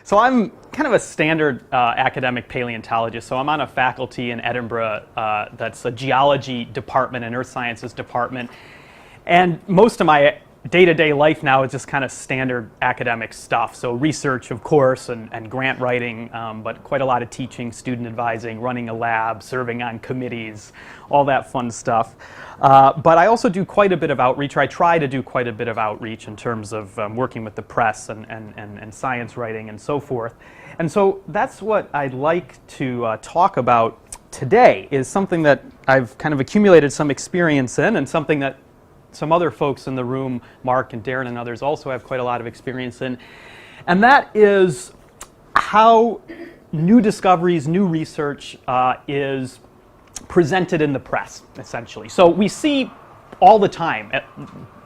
So I'm kind of a standard academic paleontologist. So I'm on a faculty in Edinburgh that's a geology department and earth sciences department. And most of my day-to-day life now is just kind of standard academic stuff. So research, of course, and grant writing, but quite a lot of teaching, student advising, running a lab, serving on committees, all that fun stuff. But I also do quite a bit of outreach, or I try to do quite a bit of outreach in terms of working with the press and science writing and so forth. And so that's what I'd like to talk about today, is something that I've kind of accumulated some experience in, and something that some other folks in the room, Mark and Darren and others, also have quite a lot of experience in. And that is how new discoveries, new research is presented in the press, essentially. So we see all the time,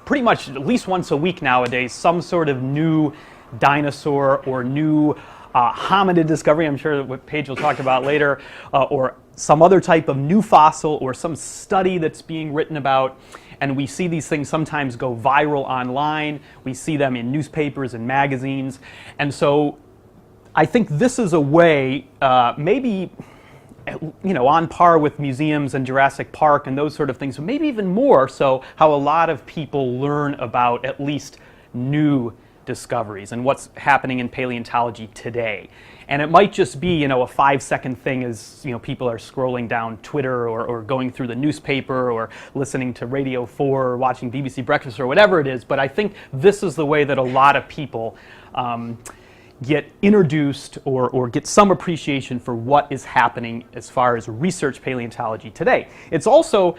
pretty much at least once a week nowadays, some sort of new dinosaur or new hominid discovery. I'm sure what Paige will talk about later, or some other type of new fossil, or some study that's being written about. And we see these things sometimes go viral online. We see them in newspapers and magazines. And so I think this is a way, maybe on par with museums and Jurassic Park and those sort of things, but maybe even more so, how a lot of people learn about at least new discoveries and what's happening in paleontology today. And it might just be, a 5-second thing as, people are scrolling down Twitter or going through the newspaper or listening to Radio 4 or watching BBC Breakfast or whatever it is. But I think this is the way that a lot of people get introduced or get some appreciation for what is happening as far as research paleontology today. It's also,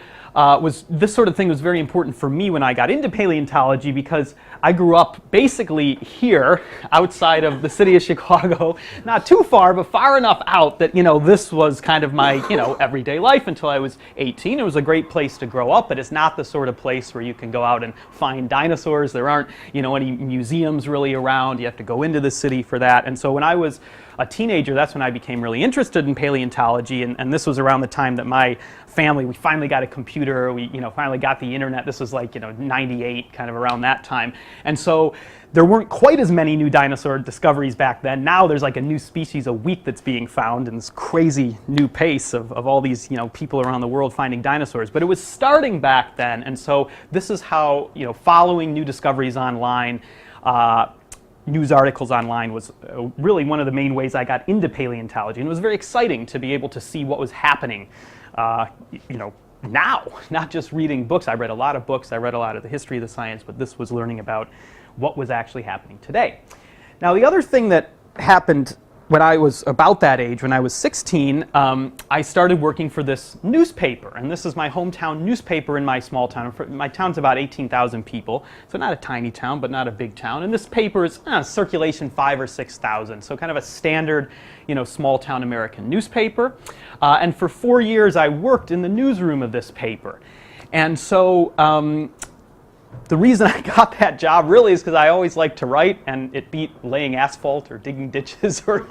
this sort of thing was very important for me when I got into paleontology, because I grew up basically here outside of the city of Chicago, not too far, but far enough out that, this was kind of my, everyday life until I was 18. It was a great place to grow up, but it's not the sort of place where you can go out and find dinosaurs. There aren't, any museums really around. You have to go into the city for that. And so when I was a teenager, that's when I became really interested in paleontology, and this was around the time that my family, we finally got a computer, we finally got the internet. This was like 98, kind of around that time. And so there weren't quite as many new dinosaur discoveries back then. Now there's like a new species a week that's being found, in this crazy new pace of all these people around the world finding dinosaurs. But it was starting back then, and so this is how following new discoveries online, news articles online, was really one of the main ways I got into paleontology. And it was very exciting to be able to see what was happening, now, not just reading books. I read a lot of books, I read a lot of the history of the science, but this was learning about what was actually happening today. Now, the other thing that happened when I was about that age, when I was 16, I started working for this newspaper. And this is my hometown newspaper in my small town. My town's about 18,000 people, so not a tiny town, but not a big town. And this paper is circulation 5,000 or 6,000, so kind of a standard, small town American newspaper. And for 4 years, I worked in the newsroom of this paper. And so the reason I got that job really is because I always liked to write, and it beat laying asphalt or digging ditches or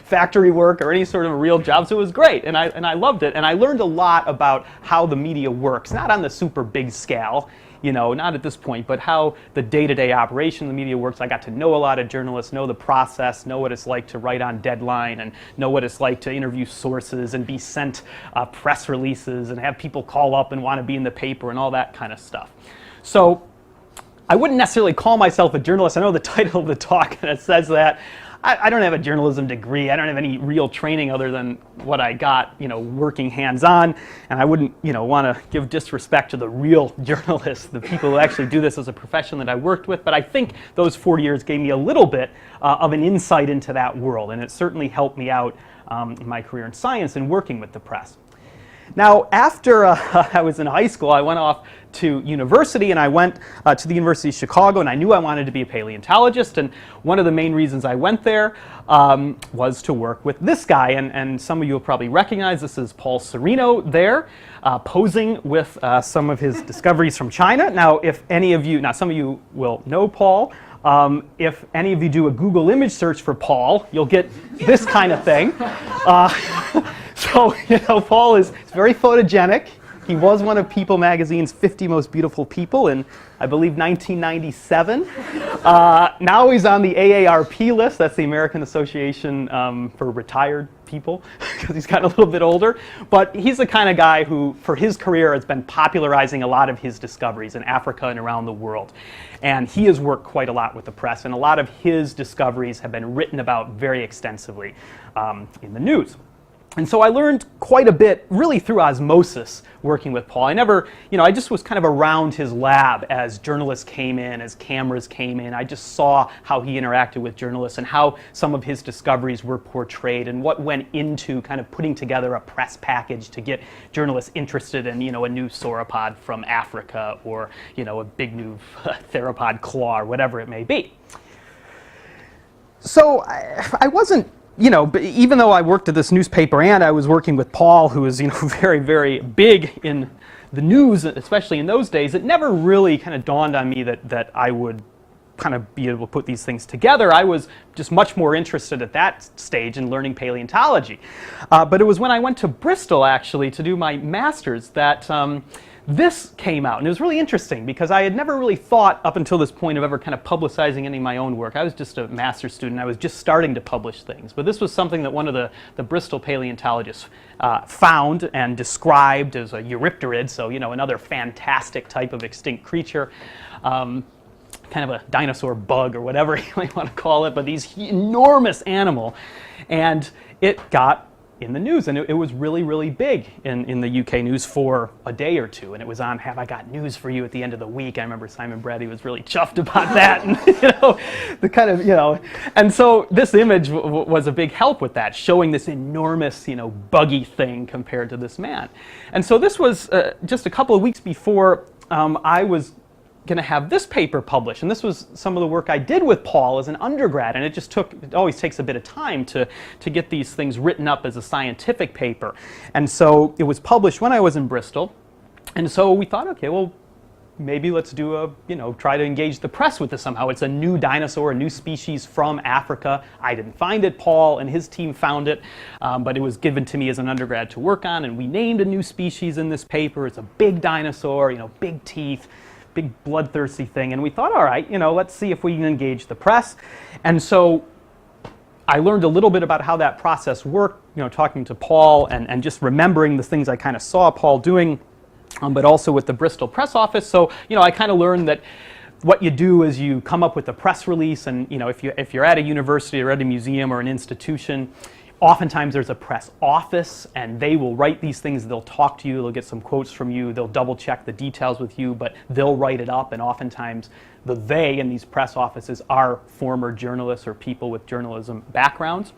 factory work or any sort of a real job. So it was great, and I loved it, and I learned a lot about how the media works, not on the super big scale, not at this point, but how the day-to-day operation of the media works. I got to know a lot of journalists, know the process, know what it's like to write on deadline, and know what it's like to interview sources and be sent press releases and have people call up and want to be in the paper and all that kind of stuff. So I wouldn't necessarily call myself a journalist. I know the title of the talk says that. I don't have a journalism degree. I don't have any real training other than what I got, working hands-on. And I wouldn't, want to give disrespect to the real journalists, the people who actually do this as a profession that I worked with. But I think those 4 years gave me a little bit of an insight into that world. And it certainly helped me out in my career in science and working with the press. Now, after I was in high school, I went off to university, and I went to the University of Chicago, and I knew I wanted to be a paleontologist. And one of the main reasons I went there was to work with this guy. And some of you will probably recognize, this is Paul Sereno there, posing with some of his discoveries from China. Now, if any of you, some of you will know Paul. If any of you do a Google image search for Paul, you'll get this kind of thing. So, Paul is very photogenic. He was one of People magazine's 50 most beautiful people in, I believe, 1997. Now he's on the AARP list. That's the American Association for Retired People, because he's gotten a little bit older. But he's the kind of guy who, for his career, has been popularizing a lot of his discoveries in Africa and around the world. And he has worked quite a lot with the press, and a lot of his discoveries have been written about very extensively in the news. And so I learned quite a bit, really through osmosis, working with Paul. I never, I just was kind of around his lab as journalists came in, as cameras came in. I just saw how he interacted with journalists and how some of his discoveries were portrayed and what went into kind of putting together a press package to get journalists interested in, a new sauropod from Africa or, a big new theropod claw or whatever it may be. So I wasn't, but even though I worked at this newspaper and I was working with Paul, who was, very, very big in the news, especially in those days, it never really kind of dawned on me that I would kind of be able to put these things together. I was just much more interested at that stage in learning paleontology. But it was when I went to Bristol, actually, to do my master's that this came out, and it was really interesting because I had never really thought up until this point of ever kind of publicizing any of my own work. I was just a master's student. I was just starting to publish things. But this was something that one of the Bristol paleontologists found and described as a eurypterid, so another fantastic type of extinct creature. Kind of a dinosaur bug or whatever you might want to call it, but these enormous animal. And it got in the news, and it was really, really big in the UK news for a day or two, and it was on Have I Got News for You at the end of the week. I remember Simon Brady was really chuffed about that, and the kind of, and so this image was a big help with that, showing this enormous, buggy thing compared to this man. And so this was just a couple of weeks before I was going to have this paper published, and this was some of the work I did with Paul as an undergrad, and it always takes a bit of time to get these things written up as a scientific paper. And so it was published when I was in Bristol, and so we thought, okay, well, maybe let's do try to engage the press with this somehow. It's a new dinosaur, a new species from Africa. I didn't find it. Paul and his team found it, but it was given to me as an undergrad to work on, and we named a new species in this paper. It's a big dinosaur, big teeth, big bloodthirsty thing, and we thought, all right, let's see if we can engage the press. And so I learned a little bit about how that process worked, talking to Paul and just remembering the things I kind of saw Paul doing, but also with the Bristol press office. So, I kind of learned that what you do is you come up with a press release, and if you're at a university or at a museum or an institution, oftentimes there's a press office, and they will write these things. They'll talk to you. They'll get some quotes from you. They'll double check the details with you, but they'll write it up. And oftentimes they in these press offices are former journalists or people with journalism backgrounds.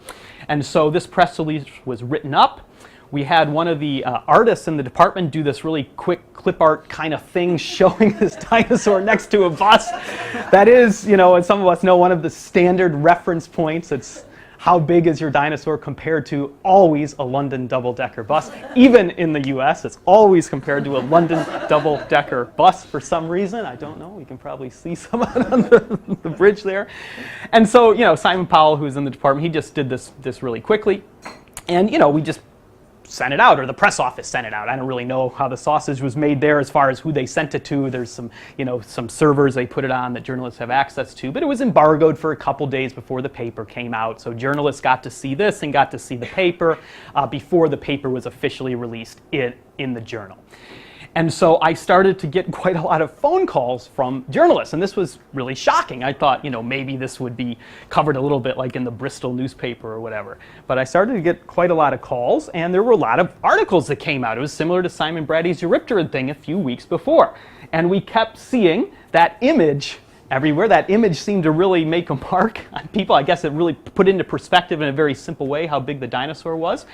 And so this press release was written up. We had one of the artists in the department do this really quick clip art kind of thing showing this dinosaur next to a bus. That is, as some of us know, one of the standard reference points. It's how big is your dinosaur compared to always a London double-decker bus. Even in the US, it's always compared to a London double-decker bus for some reason. I don't know. You can probably see some out on the bridge there. And so, Simon Powell, who's in the department, he just did this really quickly. And, we just sent it out, or the press office sent it out. I don't really know how the sausage was made there as far as who they sent it to. There's some, some servers they put it on that journalists have access to, but it was embargoed for a couple days before the paper came out. So journalists got to see this and got to see the paper before the paper was officially released in the journal. And so I started to get quite a lot of phone calls from journalists, and this was really shocking. I thought, maybe this would be covered a little bit like in the Bristol newspaper or whatever. But I started to get quite a lot of calls, and there were a lot of articles that came out. It was similar to Simon Brady's eurypterid thing a few weeks before. And we kept seeing that image everywhere. That image seemed to really make a mark on people. I guess it really put into perspective in a very simple way how big the dinosaur was.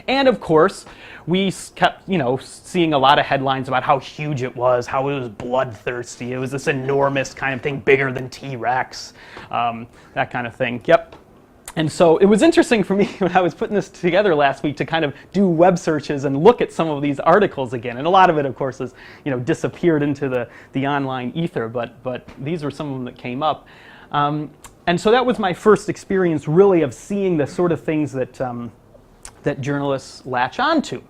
And of course, we kept, seeing a lot of headlines about how huge it was, how it was bloodthirsty. It was this enormous kind of thing, bigger than T-Rex, that kind of thing. Yep. And so it was interesting for me when I was putting this together last week to kind of do web searches and look at some of these articles again. And a lot of it, of course, has disappeared into the online ether, but these were some of them that came up. And so that was my first experience really of seeing the sort of things that, that journalists latch onto.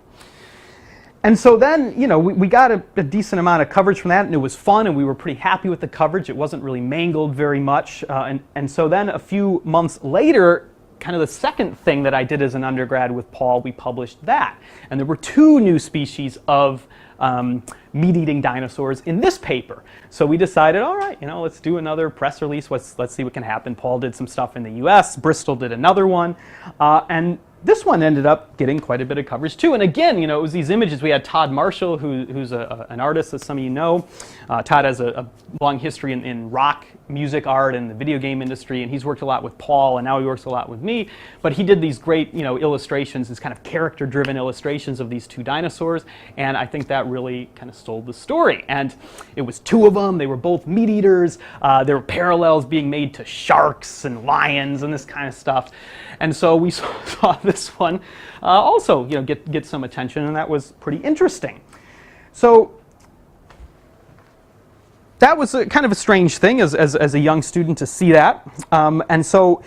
And so then, you know, we got a decent amount of coverage from that, and it was fun, and we were pretty happy with the coverage. It wasn't really mangled very much. And so then a few months later, kind of the second thing that I did as an undergrad with Paul, we published that. And there were 2 new species of meat-eating dinosaurs in this paper. So we decided, all right, you know, let's do another press release. Let's see what can happen. Paul did some stuff in the US. Bristol did another one. And this one ended up getting quite a bit of coverage too. And again, you know, it was these images. We had Todd Marshall, who's an artist, as some of you know. Todd has a long history in rock music art and the video game industry, and he's worked a lot with Paul, and now he works a lot with me. But he did these great, you know, illustrations, these kind of character-driven illustrations of these 2 dinosaurs, and I think that really kind of stole the story. And it was 2 of them. They were both meat eaters. There were parallels being made to sharks and lions and this kind of stuff. And so we saw this one also, you know, get some attention, and that was pretty interesting. So that was kind of a strange thing as a young student to see that. And so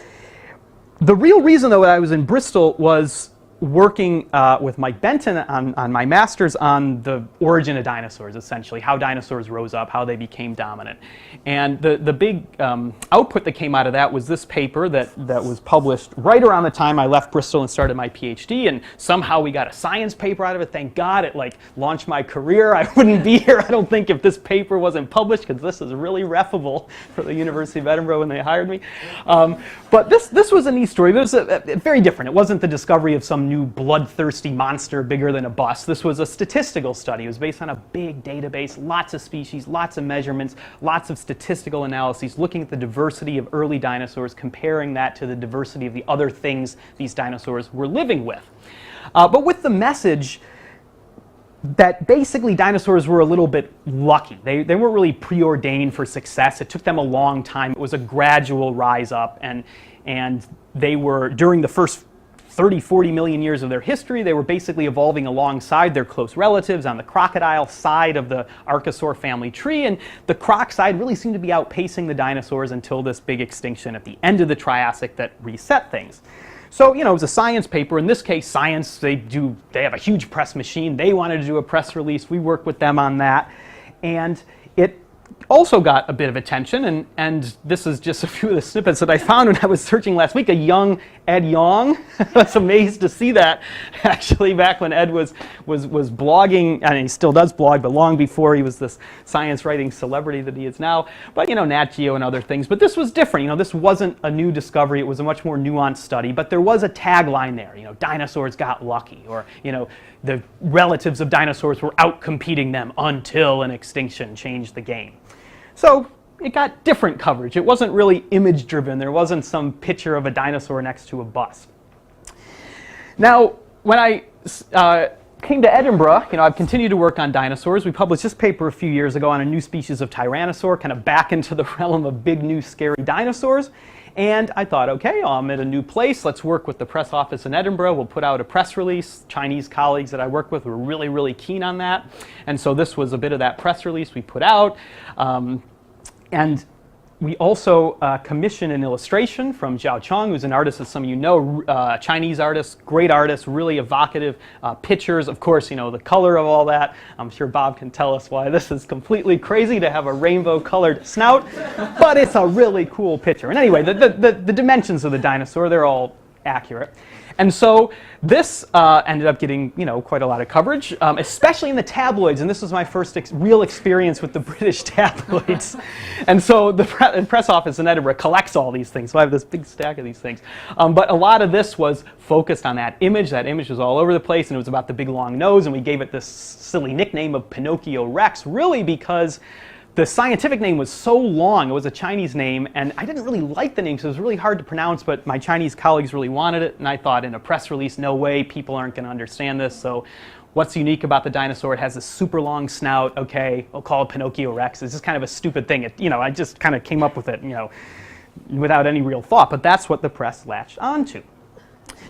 the real reason, though, that I was in Bristol was working with Mike Benton on my master's on the origin of dinosaurs, essentially, how dinosaurs rose up, how they became dominant. And the big output that came out of that was this paper that was published right around the time I left Bristol and started my PhD, and somehow we got a science paper out of it. Thank God, it like launched my career. I wouldn't be here, I don't think, if this paper wasn't published, because this is really refable for the University of Edinburgh when they hired me. But this was a neat story. It was very different. It wasn't the discovery of some new bloodthirsty monster bigger than a bus. This was a statistical study. It was based on a big database, lots of species, lots of measurements, lots of statistical analyses, looking at the diversity of early dinosaurs, comparing that to the diversity of the other things these dinosaurs were living with. But with the message that basically dinosaurs were a little bit lucky. They weren't really preordained for success. It took them a long time. It was a gradual rise up, and they were, during the first 30, 40 million years of their history, they were basically evolving alongside their close relatives on the crocodile side of the Archosaur family tree, and the croc side really seemed to be outpacing the dinosaurs until this big extinction at the end of the Triassic that reset things. So, you know, it was a science paper. In this case, science, they have a huge press machine. They wanted to do a press release. We worked with them on that, and it also got a bit of attention, and this is just a few of the snippets that I found when I was searching last week. A young Ed Yong. I was amazed to see that, actually, back when Ed was blogging, and he still does blog, but long before he was this science writing celebrity that he is now. But, you know, Nat Geo and other things. But this was different. You know, this wasn't a new discovery. It was a much more nuanced study, but there was a tagline there. You know, dinosaurs got lucky, or, you know, the relatives of dinosaurs were out-competing them until an extinction changed the game. So it got different coverage. It wasn't really image-driven. There wasn't some picture of a dinosaur next to a bus. Now, when I came to Edinburgh, you know, I've continued to work on dinosaurs. We published this paper a few years ago on a new species of tyrannosaur, kind of back into the realm of big, new, scary dinosaurs. And I thought, okay, I'm at a new place. Let's work with the press office in Edinburgh. We'll put out a press release. Chinese colleagues that I work with were really, really keen on that. And so this was a bit of that press release we put out. And we also commissioned an illustration from Zhao Chong, who's an artist that some of you know, Chinese artist, great artist, really evocative pictures. Of course, you know, the color of all that. I'm sure Bob can tell us why this is completely crazy to have a rainbow-colored snout, but it's a really cool picture. And anyway, the dimensions of the dinosaur, they're all accurate. And so this ended up getting, you know, quite a lot of coverage, especially in the tabloids. And this was my first real experience with the British tabloids. And so the press office in Edinburgh collects all these things. So I have this big stack of these things. But a lot of this was focused on that image. That image was all over the place, and it was about the big long nose. And we gave it this silly nickname of Pinocchio Rex, really because the scientific name was so long. It was a Chinese name, and I didn't really like the name, so it was really hard to pronounce, but my Chinese colleagues really wanted it, and I thought in a press release, no way, people aren't going to understand this, so what's unique about the dinosaur? It has this super long snout. Okay, we'll call it Pinocchio Rex. It's just kind of a stupid thing. You know, I just kind of came up with it, you know, without any real thought, but that's what the press latched onto.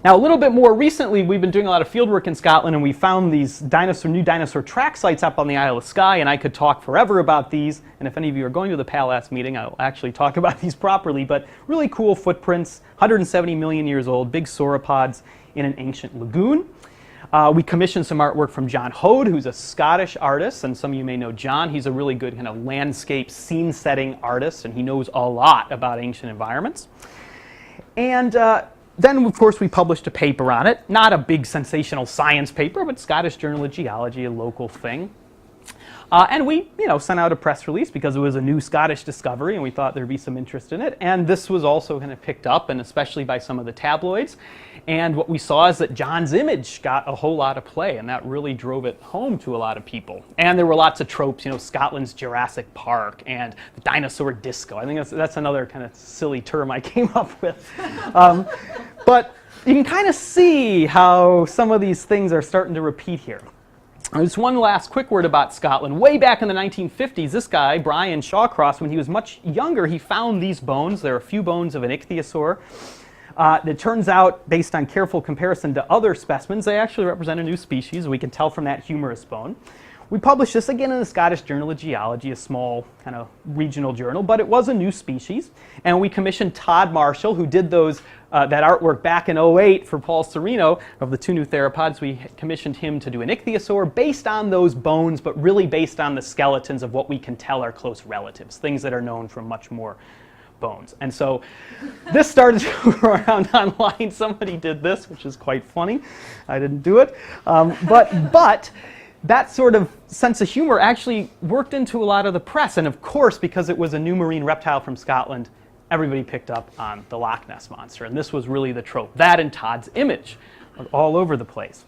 Now, a little bit more recently, we've been doing a lot of field work in Scotland, and we found these new dinosaur track sites up on the Isle of Skye, and I could talk forever about these. And if any of you are going to the PalAS meeting, I'll actually talk about these properly. But really cool footprints, 170 million years old, big sauropods in an ancient lagoon. We commissioned some artwork from John Hode, who's a Scottish artist, and some of you may know John. He's a really good kind of landscape scene-setting artist, and he knows a lot about ancient environments. And then, of course, we published a paper on it. Not a big sensational science paper, but Scottish Journal of Geology, a local thing. And we, sent out a press release because it was a new Scottish discovery, and we thought there'd be some interest in it. And this was also kind of picked up, and especially by some of the tabloids. And what we saw is that John's image got a whole lot of play, and that really drove it home to a lot of people. And there were lots of tropes, Scotland's Jurassic Park and the dinosaur disco. I think that's another kind of silly term I came up with. But you can kind of see how some of these things are starting to repeat here. Just one last quick word about Scotland. Way back in the 1950s, this guy, Brian Shawcross, when he was much younger, he found these bones. There are a few bones of an ichthyosaur. It turns out, based on careful comparison to other specimens, they actually represent a new species. We can tell from that humerus bone. We published this again in the Scottish Journal of Geology, a small kind of regional journal, but it was a new species. And we commissioned Todd Marshall, who did that artwork back in '08 for Paul Serino of the two new theropods. We commissioned him to do an ichthyosaur based on those bones, but really based on the skeletons of what we can tell are close relatives, things that are known from much more bones. And so this started to go around online. Somebody did this, which is quite funny. I didn't do it. But that sort of sense of humor actually worked into a lot of the press. And of course, because it was a new marine reptile from Scotland, everybody picked up on the Loch Ness Monster. And this was really the trope. That and Todd's image all over the place.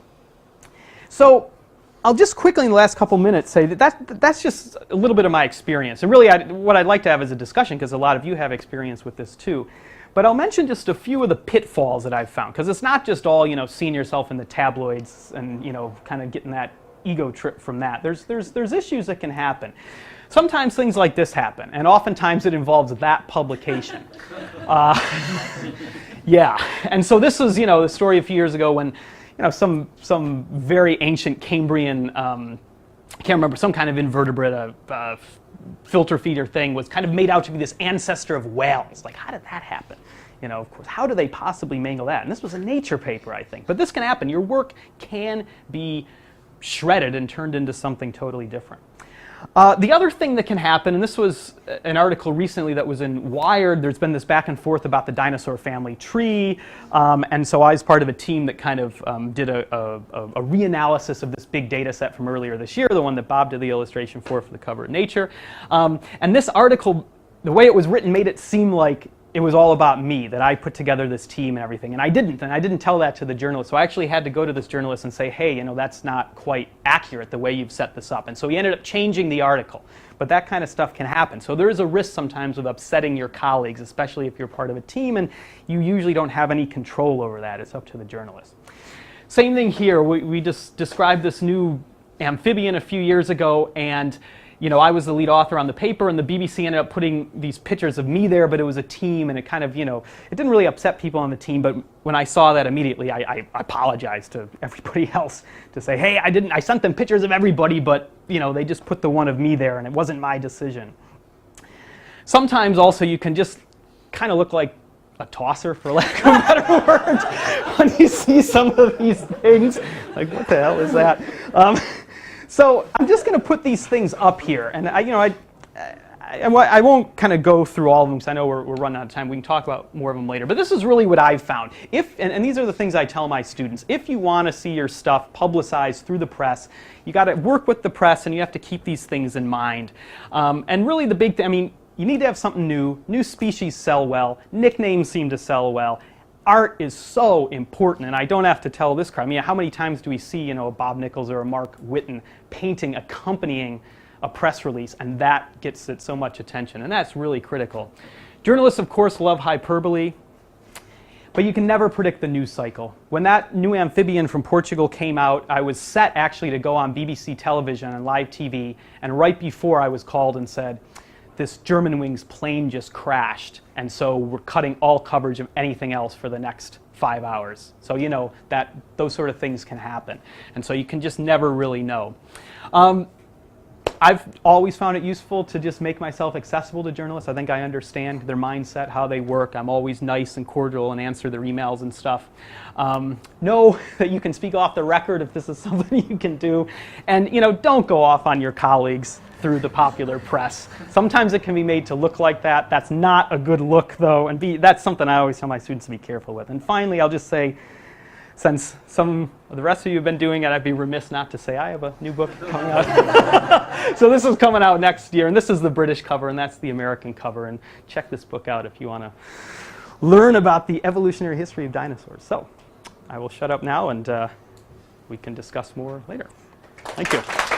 So I'll just quickly in the last couple minutes say that's just a little bit of my experience. And really what I'd like to have is a discussion, because a lot of you have experience with this too. But I'll mention just a few of the pitfalls that I've found, because it's not just all seeing yourself in the tabloids and kind of getting that ego trip from that. There's issues that can happen. Sometimes things like this happen, and oftentimes it involves that publication. Yeah, and so this was the story a few years ago when some very ancient Cambrian, I can't remember, some kind of invertebrate, filter feeder thing was kind of made out to be this ancestor of whales. Like, how did that happen? Of course, how do they possibly mangle that? And this was a Nature paper, I think. But this can happen. Your work can be shredded and turned into something totally different. The other thing that can happen, and this was an article recently that was in Wired, there's been this back and forth about the dinosaur family tree, and so I was part of a team that kind of did a reanalysis of this big data set from earlier this year, the one that Bob did the illustration for the cover of Nature. And this article, the way it was written, made it seem like it was all about me, that I put together this team and everything, and I didn't tell that to the journalist. So I actually had to go to this journalist and say, hey, that's not quite accurate the way you've set this up. And so he ended up changing the article. But that kind of stuff can happen. So there is a risk sometimes of upsetting your colleagues, especially if you're part of a team, and you usually don't have any control over that. It's up to the journalist. Same thing here. We just described this new amphibian a few years ago, and I was the lead author on the paper, and the BBC ended up putting these pictures of me there, but it was a team, and it kind of, it didn't really upset people on the team, but when I saw that immediately, I apologized to everybody else to say, hey, I sent them pictures of everybody, but, they just put the one of me there, and it wasn't my decision. Sometimes also you can just kind of look like a tosser, for lack of a better word, when you see some of these things. Like, what the hell is that? So I'm just going to put these things up here, and I won't kind of go through all of them because I know we're running out of time. We can talk about more of them later. But this is really what I've found. And these are the things I tell my students. If you want to see your stuff publicized through the press, you got to work with the press, and you have to keep these things in mind. And really the big thing, you need to have something new. New species sell well. Nicknames seem to sell well. Art is so important, and I don't have to tell this crowd. How many times do we see, a Bob Nichols or a Mark Whitten painting accompanying a press release, and that gets it so much attention, and that's really critical. Journalists, of course, love hyperbole, but you can never predict the news cycle. When that new amphibian from Portugal came out, I was set actually to go on BBC television and live TV, and right before I was called and said, this Germanwings plane just crashed, and so we're cutting all coverage of anything else for the next 5 hours. So that those sort of things can happen, and so you can just never really know. I I've always found it useful to just make myself accessible to journalists. I think I understand their mindset, how they work. I'm always nice and cordial and answer their emails and stuff. Know that you can speak off the record if this is something you can do. And don't go off on your colleagues through the popular press. Sometimes it can be made to look like that. That's not a good look, though. And that's something I always tell my students to be careful with. And finally, I'll just say, since some of the rest of you have been doing it, I'd be remiss not to say I have a new book coming out. So this is coming out next year, and this is the British cover, and that's the American cover. And check this book out if you want to learn about the evolutionary history of dinosaurs. So I will shut up now, and we can discuss more later. Thank you.